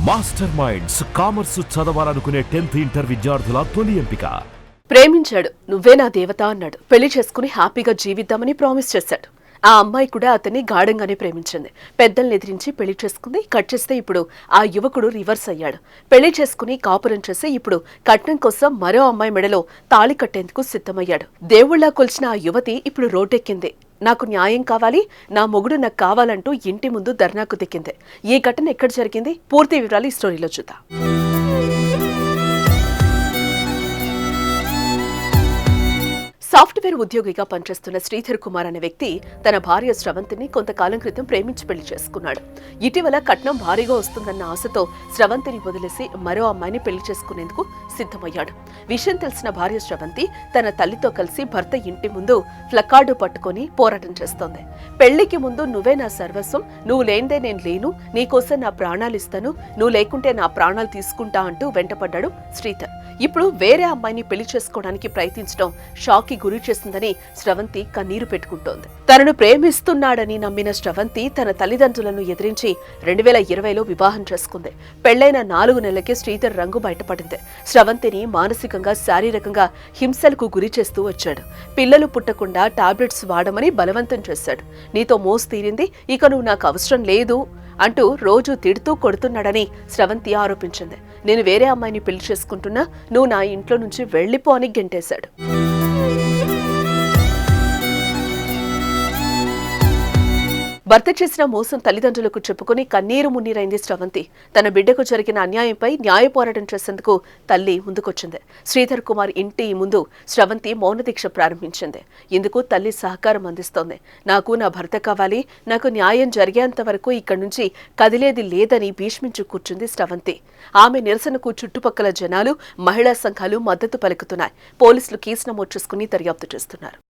Master minds commerce చదవాలనుకునే 10th inter విద్యార్థుల తొలి ఎంపిక. ప్రేమించాడు, నువ్వే నా దేవత అన్నాడు. పెళ్లి చేసుకుని హ్యాపీగా జీవిద్దామని ప్రామిస్ చేశాడు. ఆ అమ్మాయి కూడా అతన్ని గాఢంగానే ప్రేమించింది. పెద్దల్ని ఎదిరించి పెళ్లి చేసుకుంది. కట్ చేస్తే ఇప్పుడు ఆ యువకుడు రివర్స్ అయ్యాడు. పెళ్లి చేసుకుని కాపురం చేసి ఇప్పుడు కట్నం కోసం మరో అమ్మాయి మెడలో తాళి కట్టేందుకు సిద్ధమయ్యాడు. దేవుళ్లా కొలిచిన ఆ యువతి ఇప్పుడు రోడ్డెక్కింది. నాకు న్యాయం కావాలి, నా మొగుడు నాకు కావాలంటూ ఇంటి ముందు ధర్నాకు దిక్కింది. ఈ ఘటన ఎక్కడ జరిగింది? పూర్తి వివరాలు ఈ స్టోరీలో చూద్దాం. సాఫ్ట్వేర్ ఉద్యోగిగా పనిచేస్తున్న శ్రీధర్ కుమార్ అనే వ్యక్తి తన భార్య స్రవంతిని కొంతకాలం క్రితం ప్రేమించి పెళ్లి చేసుకున్నాడు. ఇటీవల కట్నం భారీగా వస్తుందన్న ఆశతో స్రవంతిని వదిలేసి మరో అమ్మాయిని పెళ్లి చేసుకునేందుకు సిద్ధమయ్యాడు. విషయం తెలిసిన భార్య స్రవంతి తన తల్లితో కలిసి భర్త ఇంటి ముందు ప్లకార్డు పట్టుకుని పోరాటం చేస్తోంది. పెళ్లికి ముందు నువ్వే నా సర్వస్వం, నువ్వు లేనిదే నేను లేను, నీకోసం నా ప్రాణాలు ఇస్తాను, నువ్వు లేకుంటే నా ప్రాణాలు తీసుకుంటా అంటూ వెంటపడ్డాడు శ్రీధర్. ఇప్పుడు వేరే అమ్మాయిని పెళ్లి చేసుకోవడానికి ప్రయత్నించడం షాక్ కి గురి చేసిందని స్రవంతి కన్నీరు పెట్టుకుంటోంది. తనను ప్రేమిస్తున్నాడని నమ్మిన స్రవంతి తన తల్లిదండ్రులను ఎదిరించి 2020లో వివాహం చేసుకుంది. పెళ్లైన 4 నెలలకే శ్రీధర్ రంగు బయటపడింది. స్రవంతిని మానసికంగా, శారీరకంగా హింసలకు గురి చేస్తూ వచ్చాడు. పిల్లలు పుట్టకుండా టాబ్లెట్స్ వాడమని బలవంతం చేశాడు. నీతో మోసు తీరింది, ఇక నువ్వు నాకు అవసరం లేదు అంటూ రోజు తిడుతూ కొడుతున్నాడని స్రవంతి ఆరోపించింది. నేను వేరే అమ్మాయిని పెళ్లి చేసుకుంటున్నా, నువ్వు నా ఇంట్లో నుంచి వెళ్లిపో అని గెంటేశాడు. భర్త చేసిన మోసం తల్లిదండ్రులకు చెప్పుకుని కన్నీరు మున్నీరైంది స్రవంతి. తన బిడ్డకు జరిగిన అన్యాయంపై న్యాయ పోరాటం చేసేందుకు తల్లి ముందుకొచ్చింది. శ్రీధర్ కుమార్ ఇంటి ముందు స్రవంతి మౌనదీక్ష ప్రారంభించింది. ఇందుకు తల్లి సహకారం అందిస్తోంది. నాకు నా భర్త కావాలి, నాకు న్యాయం జరిగేంత వరకు ఇక్కడి నుంచి కదిలేది లేదని భీష్మించు కూర్చుంది స్రవంతి. ఆమె నిరసనకు చుట్టుపక్కల జనాలు, మహిళా సంఘాలు మద్దతు పలుకుతున్నాయి. పోలీసులు కేసు నమోదు చేసుకుని దర్యాప్తు చేస్తున్నారు.